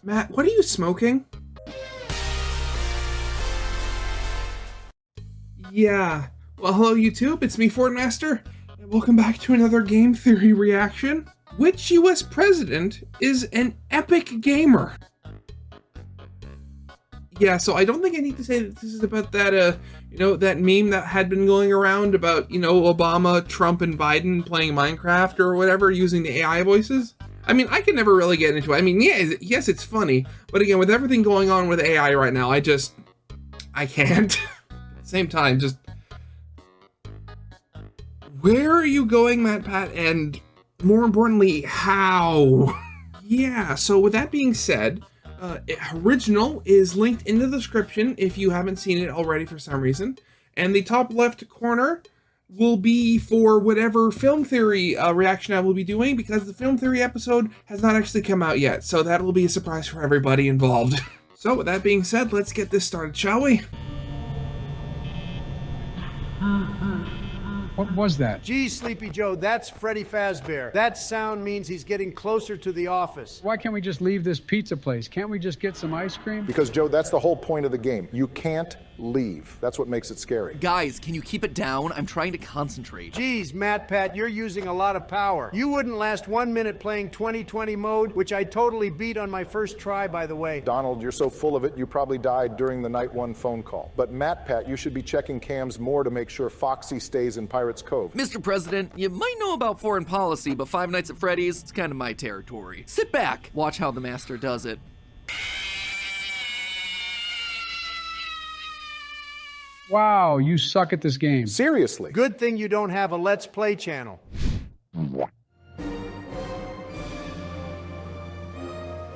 Matt, what are you smoking? Yeah. Well, hello YouTube, it's me, Fortmaster, and welcome back to another game theory reaction. Which US president is an epic gamer? Yeah, so I don't think I need to say that this is about that, that meme that had been going around about, Obama, Trump, and Biden playing Minecraft or whatever using the AI voices. I mean, I can never really get into it. I mean, yeah, yes, it's funny, but again, with everything going on with AI right now, I can't. At the same time, just... Where are you going, MatPat, and more importantly, how? Yeah, so with that being said, original is linked in the description if you haven't seen it already for some reason, and the top left corner will be for whatever film theory reaction I will be doing, because the film theory episode has not actually come out yet, so that will be a surprise for everybody involved. So with that being said, let's get this started, shall we? What was that? Gee, Sleepy Joe, that's Freddy Fazbear. That sound means he's getting closer to the office. Why can't we just leave this pizza place? Can't we just get some ice cream? Because, Joe, that's the whole point of the game. You can't leave. That's what makes it scary. Guys, can you keep it down? I'm trying to concentrate. Geez, MatPat, you're using a lot of power. You wouldn't last 1 minute playing 2020 mode, which I totally beat on my first try, by the way. Donald, you're so full of it, you probably died during the night one phone call. But MatPat, you should be checking cams more to make sure Foxy stays in Pirates Cove. Mr. President, you might know about foreign policy, but Five Nights at Freddy's, it's kind of my territory. Sit back, watch how the master does it. Wow, you suck at this game. Seriously. Good thing you don't have a Let's Play channel.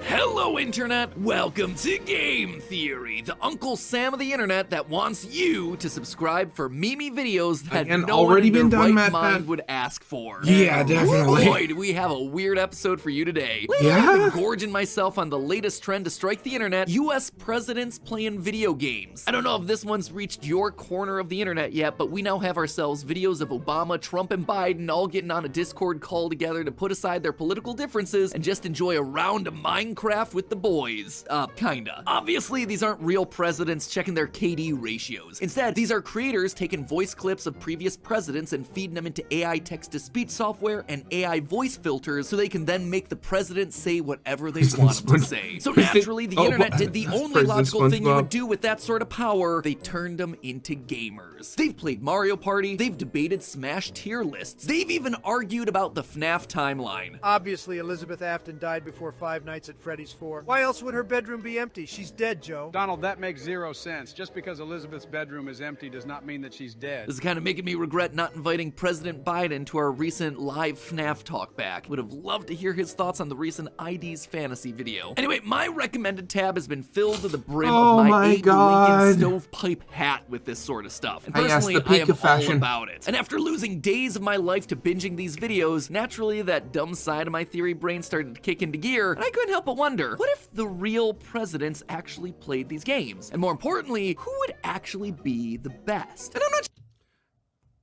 Hello, Internet! Welcome to Game Theory, the Uncle Sam of the Internet that wants you to subscribe for Mimi videos that Again, no already one in been their done, right MatPat. mind would ask for. Yeah, definitely. Boy, do we have a weird episode for you today. Lately, Yeah? I've been gorging myself on the latest trend to strike the Internet, US presidents playing video games. I don't know if this one's reached your corner of the Internet yet, but we now have ourselves videos of Obama, Trump, and Biden all getting on a Discord call together to put aside their political differences and just enjoy a round of Minecraft with the boys. Kinda. Obviously, these aren't real presidents checking their KD ratios. Instead, these are creators taking voice clips of previous presidents and feeding them into AI text-to-speech software and AI voice filters so they can then make the president say whatever they want him to say. So naturally, the internet did the only logical thing you would do with that sort of power. They turned them into gamers. They've played Mario Party, they've debated Smash tier lists, they've even argued about the FNAF timeline. Obviously, Elizabeth Afton died before Five Nights at Freddy's 4. Why else would her bedroom be empty? She's dead, Joe. Donald, that makes zero sense. Just because Elizabeth's bedroom is empty does not mean that she's dead. This is kind of making me regret not inviting President Biden to our recent live FNAF talkback. Would have loved to hear his thoughts on the recent ID's fantasy video. Anyway, my recommended tab has been filled to the brim of my Abe Lincoln stovepipe hat with this sort of stuff. And personally, I am all about it. And after losing days of my life to binging these videos, naturally that dumb side of my theory brain started to kick into gear, and I couldn't help but wonder, what if the real presidents actually played these games? And more importantly, who would actually be the best? And I'm not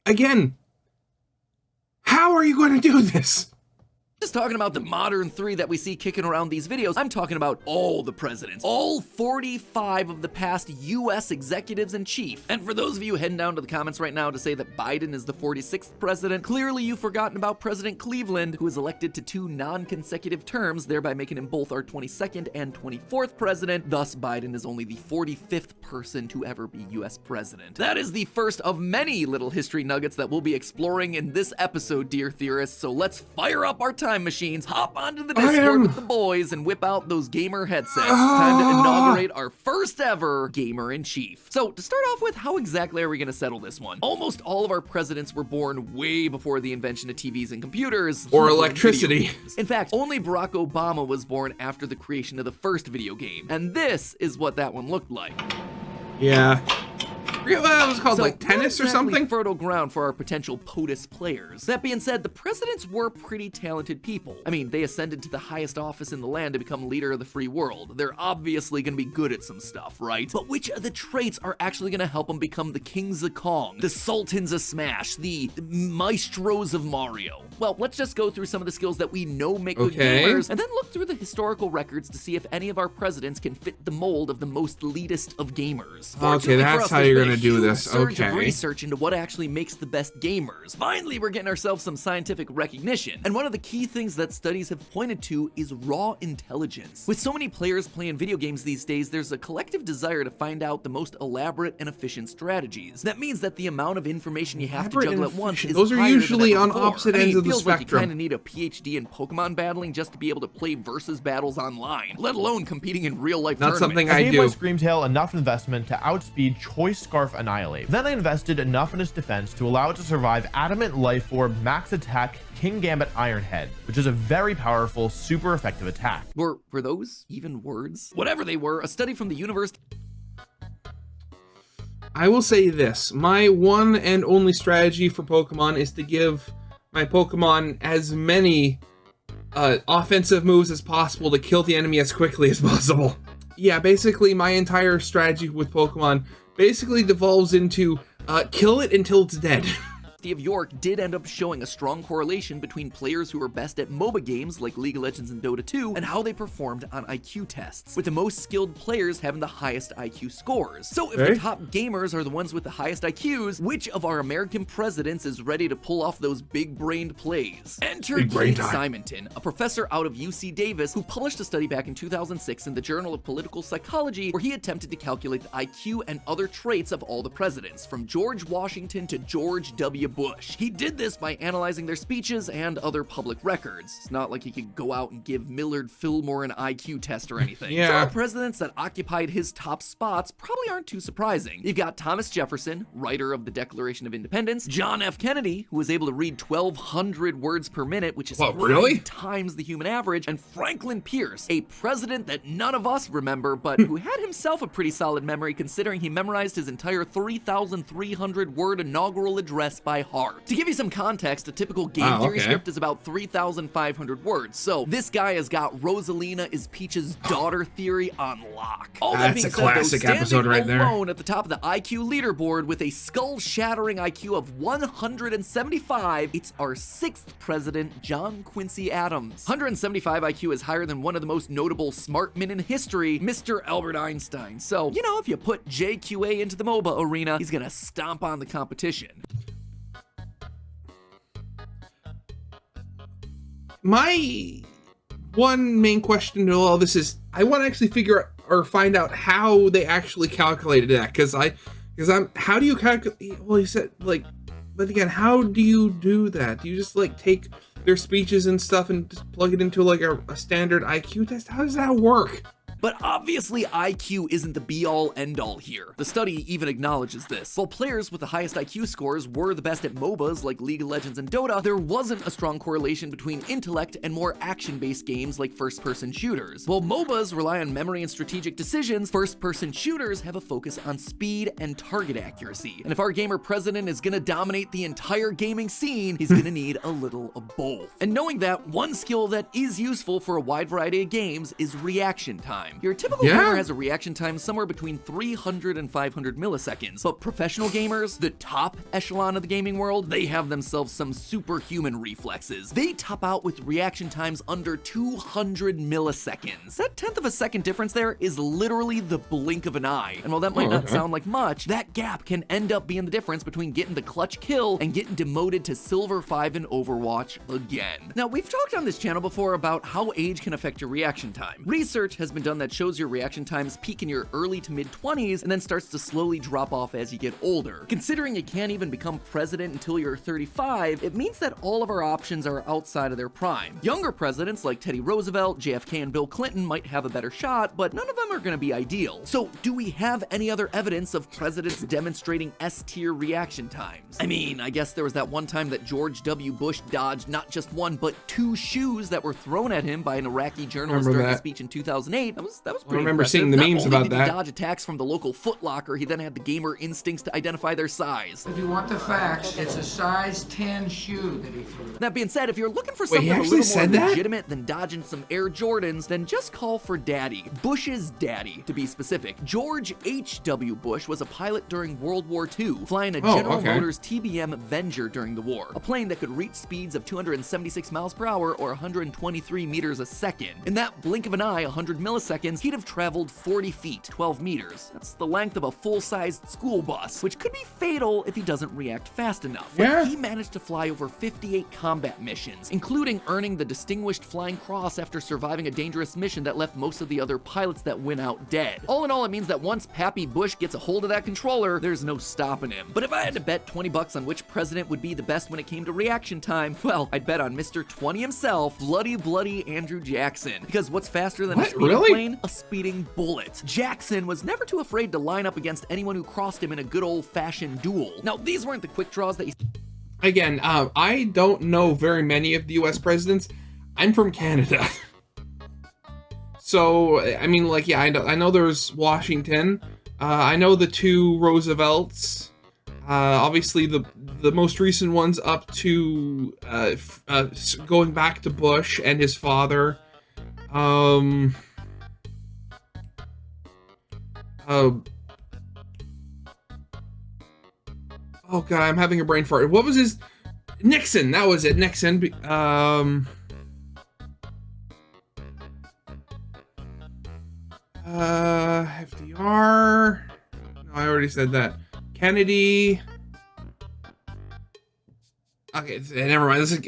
Again, how are you going to do this? just talking about the modern three that we see kicking around these videos. I'm talking about all the presidents, all 45 of the past US executives in chief. And for those of you heading down to the comments right now to say that Biden is the 46th president, clearly you've forgotten about President Cleveland, who was elected to 2 non-consecutive terms, thereby making him both our 22nd and 24th president. Thus, Biden is only the 45th person to ever be US president. That is the first of many little history nuggets that we'll be exploring in this episode, dear theorists. So let's fire up our time machines, hop onto the Discord with the boys, and whip out those gamer headsets. It's time to inaugurate our first ever gamer-in-chief. So to start off with, how exactly are we gonna settle this one? Almost all of our presidents were born way before the invention of TVs and computers. Or electricity. In fact, only Barack Obama was born after the creation of the first video game. And this is what that one looked like. Yeah. forget what that was called, like tennis not or exactly something? fertile ground for our potential POTUS players. That being said, the presidents were pretty talented people. I mean, they ascended to the highest office in the land to become leader of the free world. They're obviously gonna be good at some stuff, right? But which of the traits are actually gonna help them become the kings of Kong, the sultans of Smash, the maestros of Mario? Well, let's just go through some of the skills that we know make good gamers, and then look through the historical records to see if any of our presidents can fit the mold of the most elitist of gamers. Okay, that's how you're gonna do this. Surge of Okay. research into what actually makes the best gamers. Finally, we're getting ourselves some scientific recognition. And one of the key things that studies have pointed to is raw intelligence. With so many players playing video games these days, there's a collective desire to find out the most elaborate and efficient strategies. That means that the amount of information you have to juggle at once is Those are higher than usually ever on before. opposite I mean, ends it of the feels like you spectrum. kind of need a PhD in Pokemon battling just to be able to play versus battles online, let alone competing in real life Not tournaments. something I I gave do. my Screamtail enough investment to outspeed Choice Scarf Annihilate. Then I invested enough in its defense to allow it to survive Adamant Life Orb, Max Attack, King Gambit Ironhead, which is a very powerful, super effective attack. Were those even words? Whatever they were, a study from the University. I will say this, my one and only strategy for Pokemon is to give my Pokemon as many offensive moves as possible to kill the enemy as quickly as possible. Yeah, basically my entire strategy with Pokemon basically devolves into kill it until it's dead. of York did end up showing a strong correlation between players who are best at MOBA games like League of Legends and Dota 2 and how they performed on IQ tests, with the most skilled players having the highest IQ scores. So if the top gamers are the ones with the highest IQs, which of our American presidents is ready to pull off those big-brained plays? Enter Keith Simonton, a professor out of UC Davis who published a study back in 2006 in the Journal of Political Psychology where he attempted to calculate the IQ and other traits of all the presidents, from George Washington to George W. Bush. He did this by analyzing their speeches and other public records. It's not like he could go out and give Millard Fillmore an IQ test or anything. So the presidents that occupied his top spots probably aren't too surprising. You've got Thomas Jefferson, writer of the Declaration of Independence, John F. Kennedy, who was able to read 1,200 words per minute, which is 5 times the human average, and Franklin Pierce, a president that none of us remember, but who had himself a pretty solid memory considering he memorized his entire 3,300 word inaugural address by heart. To give you some context, a typical game theory script is about 3,500 words, so this guy has got Rosalina is Peach's daughter theory on lock. All that being said, classic episode right there. Alone at the top of the IQ leaderboard with a skull-shattering IQ of 175, it's our 6th president, John Quincy Adams. 175 IQ is higher than one of the most notable smart men in history, Mr. Albert Einstein. So, you know, if you put JQA into the MOBA arena, he's gonna stomp on the competition. My one main question to all this is, I want to actually figure out or find out how they actually calculated that, because how do you calculate? Well, you said like, but again, how do you do that? Do you just like take their speeches and stuff and just plug it into like a standard IQ test? How does that work? But obviously IQ isn't the be-all end-all here. The study even acknowledges this. While players with the highest IQ scores were the best at MOBAs like League of Legends and Dota, there wasn't a strong correlation between intellect and more action-based games like first-person shooters. While MOBAs rely on memory and strategic decisions, first-person shooters have a focus on speed and target accuracy. And if our gamer president is gonna dominate the entire gaming scene, he's gonna need a little of both. And knowing that, one skill that is useful for a wide variety of games is reaction time. Your typical gamer has a reaction time somewhere between 300 and 500 milliseconds, but professional gamers, the top echelon of the gaming world, they have themselves some superhuman reflexes. They top out with reaction times under 200 milliseconds. That 1/10 of a second difference there is literally the blink of an eye. And while that might not sound like much, that gap can end up being the difference between getting the clutch kill and getting demoted to Silver 5 in Overwatch again. Now, we've talked on this channel before about how age can affect your reaction time. Research has been done that shows your reaction times peak in your early to mid 20s and then starts to slowly drop off as you get older. Considering you can't even become president until you're 35, it means that all of our options are outside of their prime. Younger presidents like Teddy Roosevelt, JFK, and Bill Clinton might have a better shot, but none of them are going to be ideal. So do we have any other evidence of presidents demonstrating S-tier reaction times? I mean, I guess there was that one time that George W. Bush dodged not just one, but 2 shoes that were thrown at him by an Iraqi journalist during a speech in 2008. That was pretty I remember impressive. seeing the Not memes only about did that. he dodge attacks from the local Foot Locker, he then had the gamer instincts to identify their size. If you want the facts, it's a size 10 shoe that he threw. That being said, if you're looking for Wait, something he a actually little more said that? legitimate than dodging some Air Jordans, then just call for Daddy. Bush's daddy, to be specific. George H.W. Bush was a pilot during World War II, flying a General Motors TBM Avenger during the war, a plane that could reach speeds of 276 miles per hour or 123 meters a second. In that blink of an eye, 100 milliseconds, he'd have traveled 40 feet, 12 meters. That's the length of a full-sized school bus, which could be fatal if he doesn't react fast enough. Yeah. But he managed to fly over 58 combat missions, including earning the Distinguished Flying Cross after surviving a dangerous mission that left most of the other pilots that went out dead. All in all, it means that once Pappy Bush gets a hold of that controller, there's no stopping him. But if I had to bet 20 bucks on which president would be the best when it came to reaction time, well, I'd bet on Mr. 20 himself, bloody Andrew Jackson. Because what's faster than a speeding plane? A speeding bullet. Jackson was never too afraid to line up against anyone who crossed him in a good old-fashioned duel. Now, these weren't the quick draws that you... Again, I don't know very many of the US presidents. I'm from Canada. So, I mean, like, yeah, I know there's Washington. I know the two Roosevelts. Obviously, the most recent ones up to going back to Bush and his father. Oh god, I'm having a brain fart. What was his... Nixon, that was it, Nixon. FDR. No, I already said that. Kennedy. Okay, never mind. This is,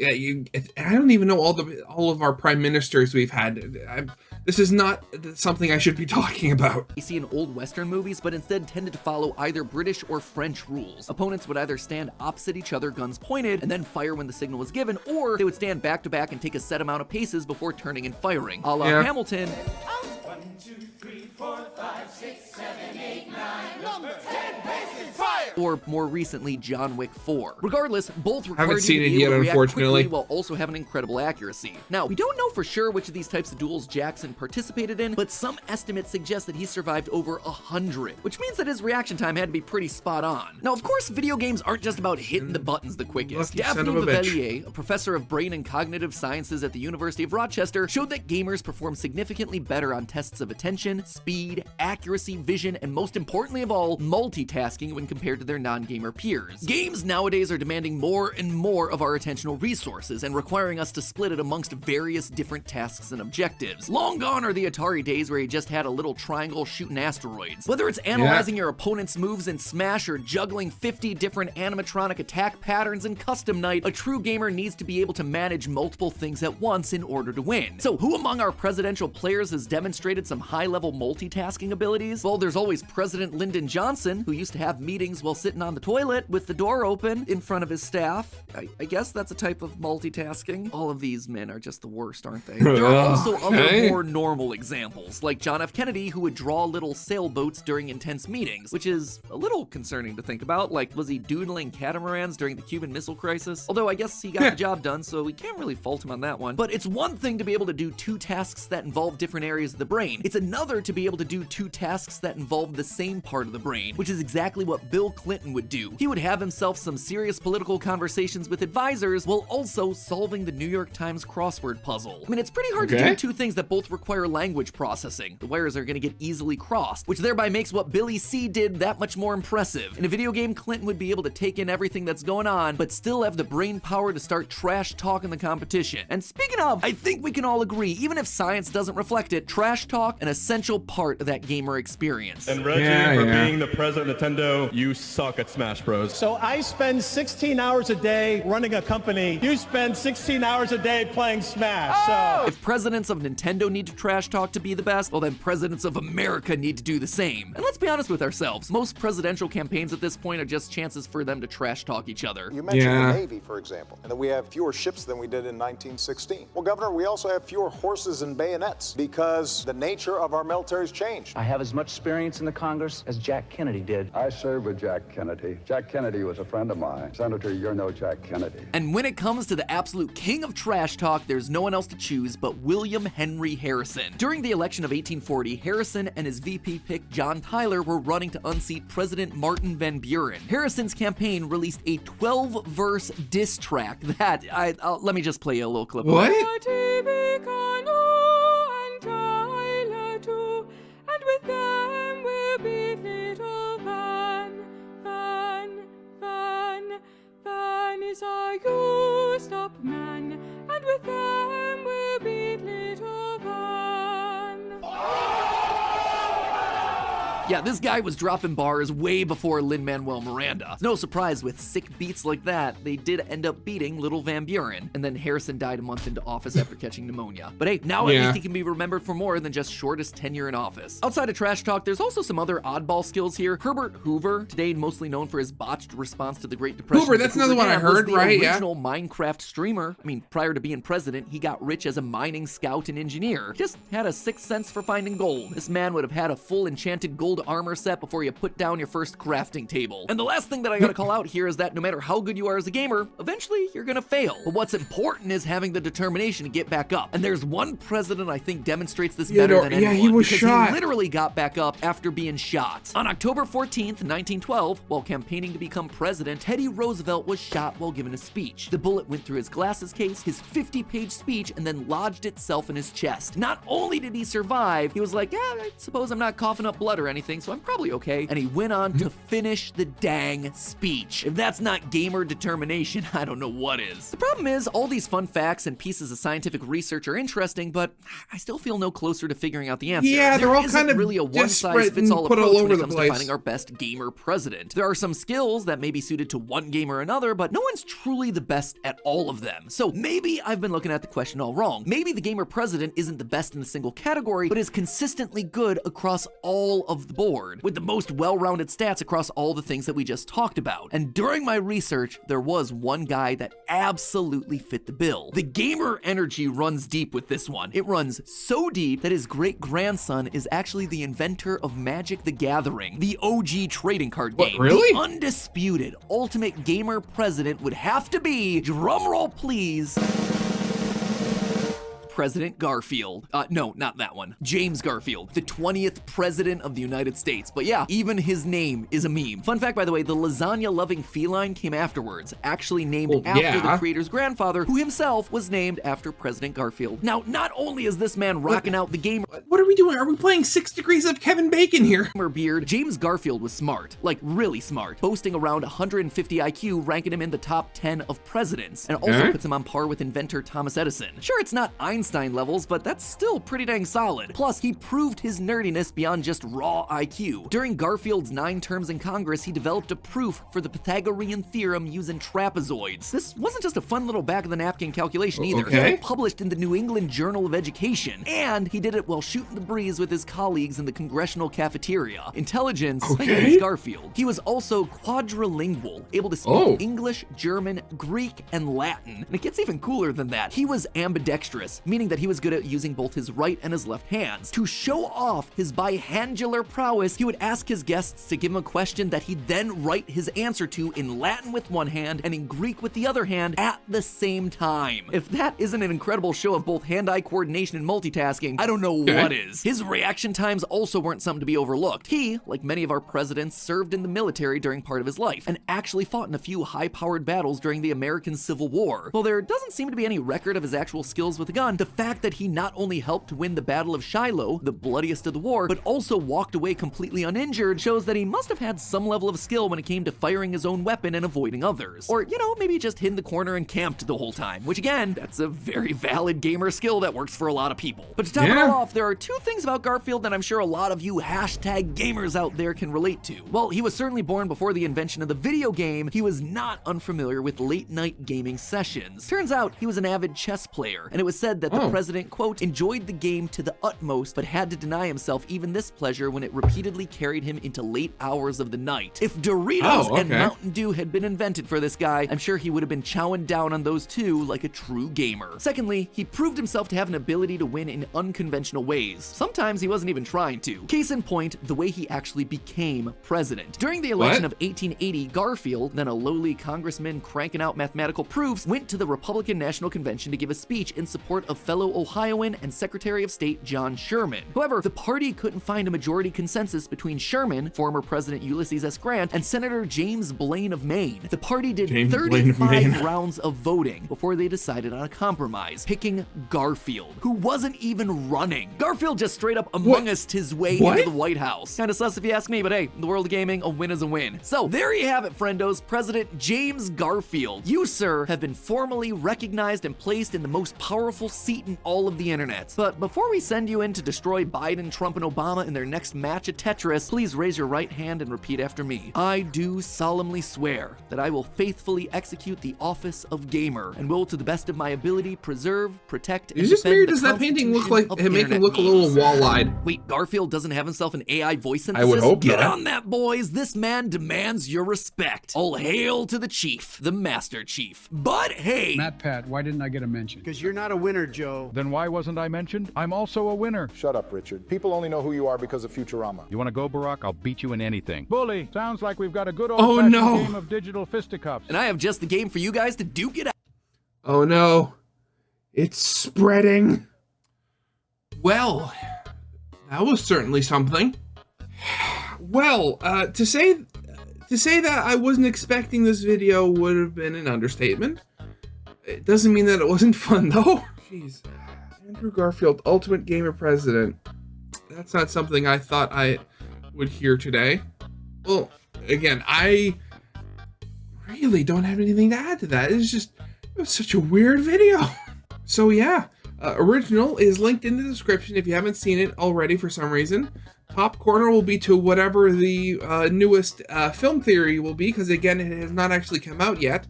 I don't even know all of our prime ministers we've had. This is not something I should be talking about. You see in old Western movies, but instead tended to follow either British or French rules. Opponents would either stand opposite each other, guns pointed, and then fire when the signal was given, or they would stand back to back and take a set amount of paces before turning and firing. A la Hamilton. 1, 2, 3, 4, 5, 6, 7, 8, 9, number 10 paces, fire! Or more recently, John Wick 4. Regardless, both required Haven't seen you it to be yet, able to react unfortunately. quickly while also having incredible accuracy. Now, we don't know for sure which of these types of duels Jackson participated in, but some estimates suggest that he survived over 100, which means that his reaction time had to be pretty spot on. Now, of course, video games aren't just about hitting the buttons the quickest. Daphne Vivelier, a professor of brain and cognitive sciences at the University of Rochester, showed that gamers perform significantly better on tests of attention, speed, accuracy, vision, and most importantly of all, multitasking when compared to their non-gamer peers. Games nowadays are demanding more and more of our attentional resources and requiring us to split it amongst various different tasks and objectives. Long gone are the Atari days where you just had a little triangle shooting asteroids. Whether it's analyzing your opponent's moves in Smash or juggling 50 different animatronic attack patterns in Custom Night, a true gamer needs to be able to manage multiple things at once in order to win. So who among our presidential players has demonstrated some high-level multitasking abilities? Well, there's always President Lyndon Johnson, who used to have meetings while sitting on the toilet with the door open in front of his staff. I guess that's a type of multitasking. All of these men are just the worst, aren't they? There are also other more normal examples, like John F. Kennedy, who would draw little sailboats during intense meetings, which is a little concerning to think about. Like, was he doodling catamarans during the Cuban Missile Crisis? Although I guess he got the job done, so we can't really fault him on that one. But it's one thing to be able to do two tasks that involve different areas of the brain. It's another to be able to do two tasks that involve the same part of the brain, which is exactly what Bill Clinton would do. He would have himself some serious political conversations with advisors while also solving the New York Times crossword puzzle. I mean, it's pretty hard to do two things that both require language processing. The wires are going to get easily crossed, which thereby makes what Billy C did that much more impressive. In a video game, Clinton would be able to take in everything that's going on, but still have the brain power to start trash talking the competition. And speaking of, I think we can all agree, even if science doesn't reflect it, trash talk an essential part of that gamer experience. And Reggie, for being the president of Nintendo, you suck at Smash Bros. So I spend 16 hours a day running a company. You spend 16 hours a day playing Smash. So if presidents of Nintendo need to trash talk to be the best, well then presidents of America need to do the same. And let's be honest with ourselves, most presidential campaigns at this point are just chances for them to trash talk each other. You mentioned the Navy, for example, and that we have fewer ships than we did in 1916. Well, Governor, we also have fewer horses and bayonets because the nature of our military's changed. I have as much experience in the Congress as Jack Kennedy did. I served with Jack Jack Kennedy. Jack Kennedy was a friend of mine. Senator, you're no Jack Kennedy. And when it comes to the absolute king of trash talk, there's no one else to choose but William Henry Harrison. During the election of 1840, Harrison and his VP pick John Tyler were running to unseat President Martin Van Buren. Harrison's campaign released a 12-verse diss track that let me just play you a little clip. What? And with them we'll beat little Van. Van is our used up man. And with them we'll beat little Van. Yeah, this guy was dropping bars way before Lin-Manuel Miranda. No surprise, with sick beats like that, they did end up beating little Van Buren, and then Harrison died a month into office after catching pneumonia. But hey, now at least he can be remembered for more than just shortest tenure in office. Outside of trash talk, there's also some other oddball skills here. Herbert Hoover, today mostly known for his botched response to the Great Depression. Hoover, that's another one I heard, right? The original Minecraft streamer. I mean, prior to being president, he got rich as a mining scout and engineer. Just had a sixth sense for finding gold. This man would have had a full enchanted gold armor set before you put down your first crafting table. And the last thing that I gotta call out here is that no matter how good you are as a gamer, eventually you're gonna fail. But what's important is having the determination to get back up. And there's one president I think demonstrates this better than anyone. Yeah, he was because shot. He literally got back up after being shot. On October 14th, 1912, while campaigning to become president, Teddy Roosevelt was shot while giving a speech. The bullet went through his glasses case, his 50-page speech, and then lodged itself in his chest. Not only did he survive, he was like, yeah, I suppose I'm not coughing up blood or anything, so I'm probably okay. And he went on to finish the dang speech. If that's not gamer determination, I don't know what is. The problem is, all these fun facts and pieces of scientific research are interesting, but I still feel no closer to figuring out the answer. Yeah, they're all isn't kind of really a one-size-fits-all put approach all over when it the comes place. to finding our best gamer president. There are some skills that may be suited to one game or another, but no one's truly the best at all of them. So maybe I've been looking at the question all wrong. Maybe the gamer president isn't the best in a single category, but is consistently good across all of the board, with the most well-rounded stats across all the things that we just talked about. And during my research, there was one guy that absolutely fit the bill. The gamer energy runs deep with this one. It runs so deep that his great-grandson is actually the inventor of Magic the Gathering, the OG trading card game. What, really? The undisputed ultimate gamer president would have to be, drumroll please, President Garfield. No, not that one. James Garfield, the 20th president of the United States. But yeah, even his name is a meme. Fun fact, by the way, the lasagna-loving feline came afterwards, actually named after the creator's grandfather, who himself was named after President Garfield. Now, not only is this man rocking out the game, what are we doing? Are we playing 6 Degrees of Kevin Bacon here? Beard, James Garfield was smart, like really smart, boasting around 150 IQ, ranking him in the top 10 of presidents, and also puts him on par with inventor Thomas Edison. Sure, it's not Einstein levels, but that's still pretty dang solid. Plus, he proved his nerdiness beyond just raw IQ. During Garfield's 9 terms in Congress, he developed a proof for the Pythagorean theorem using trapezoids. This wasn't just a fun little back-of-the-napkin calculation either. He had it published in the New England Journal of Education, and he did it while shooting the breeze with his colleagues in the congressional cafeteria. Intelligence, James Garfield. He was also quadrilingual, able to speak English, German, Greek, and Latin. And it gets even cooler than that. He was ambidextrous, meaning that he was good at using both his right and his left hands. To show off his bihandular prowess, he would ask his guests to give him a question that he'd then write his answer to in Latin with one hand and in Greek with the other hand at the same time. If that isn't an incredible show of both hand-eye coordination and multitasking, I don't know what is. His reaction times also weren't something to be overlooked. He, like many of our presidents, served in the military during part of his life and actually fought in a few high-powered battles during the American Civil War. While there doesn't seem to be any record of his actual skills with a gun, the fact that he not only helped win the Battle of Shiloh, the bloodiest of the war, but also walked away completely uninjured shows that he must have had some level of skill when it came to firing his own weapon and avoiding others. Or, you know, maybe just hid in the corner and camped the whole time, which again, that's a very valid gamer skill that works for a lot of people. But to top it all off, there are 2 things about Garfield that I'm sure a lot of you hashtag gamers out there can relate to. Well, he was certainly born before the invention of the video game. He was not unfamiliar with late night gaming sessions. Turns out he was an avid chess player, and it was said that that the president, quote, enjoyed the game to the utmost, but had to deny himself even this pleasure when it repeatedly carried him into late hours of the night. If Doritos and Mountain Dew had been invented for this guy, I'm sure he would have been chowing down on those too like a true gamer. Secondly, he proved himself to have an ability to win in unconventional ways. Sometimes he wasn't even trying to. Case in point, the way he actually became president. During the election of 1880, Garfield, then a lowly congressman cranking out mathematical proofs, went to the Republican National Convention to give a speech in support of fellow Ohioan and Secretary of State John Sherman. However, the party couldn't find a majority consensus between Sherman, former President Ulysses S. Grant, and Senator James Blaine of Maine. The party did 35 rounds of voting before they decided on a compromise, picking Garfield, who wasn't even running. Garfield just straight up Among Us'd his way into the White House. Kinda sus if you ask me, but hey, in the world of gaming, a win is a win. So there you have it, friendos. President James Garfield. You, sir, have been formally recognized and placed in the most powerful seat in all of the internet. But before we send you in to destroy Biden, Trump, and Obama in their next match at Tetris, please raise your right hand and repeat after me. I do solemnly swear that I will faithfully execute the office of gamer and will, to the best of my ability, preserve, protect, and defend the does that painting look like it make him look a little wall-eyed? Wait, Garfield doesn't have himself an AI voice synthesis? I would hope Get not. on that, boys. This man demands your respect. All hail to the chief, the Master Chief. But hey, MatPat, why didn't I get a mention? Because you're not a winner, Joe. Then why wasn't I mentioned? I'm also a winner. Shut up, Richard. People only know who you are because of Futurama. You want to go, Barack? I'll beat you in anything. Bully, sounds like we've got a good old-fashioned game of digital fisticuffs. And I have just the game for you guys to duke it out. Oh no, it's spreading. Well, that was certainly something. Well, to say that I wasn't expecting this video would have been an understatement. It doesn't mean that it wasn't fun though. Jeez, Andrew Garfield, Ultimate Gamer President. That's not something I thought I would hear today. Well, again, I really don't have anything to add to that. It was such a weird video. So yeah, original is linked in the description if you haven't seen it already for some reason. Top corner will be to whatever the newest film theory will be, because again, it has not actually come out yet.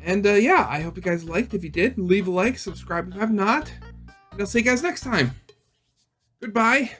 And yeah, I hope you guys liked. If you did, leave a like, subscribe if you have not. And I'll see you guys next time. Goodbye.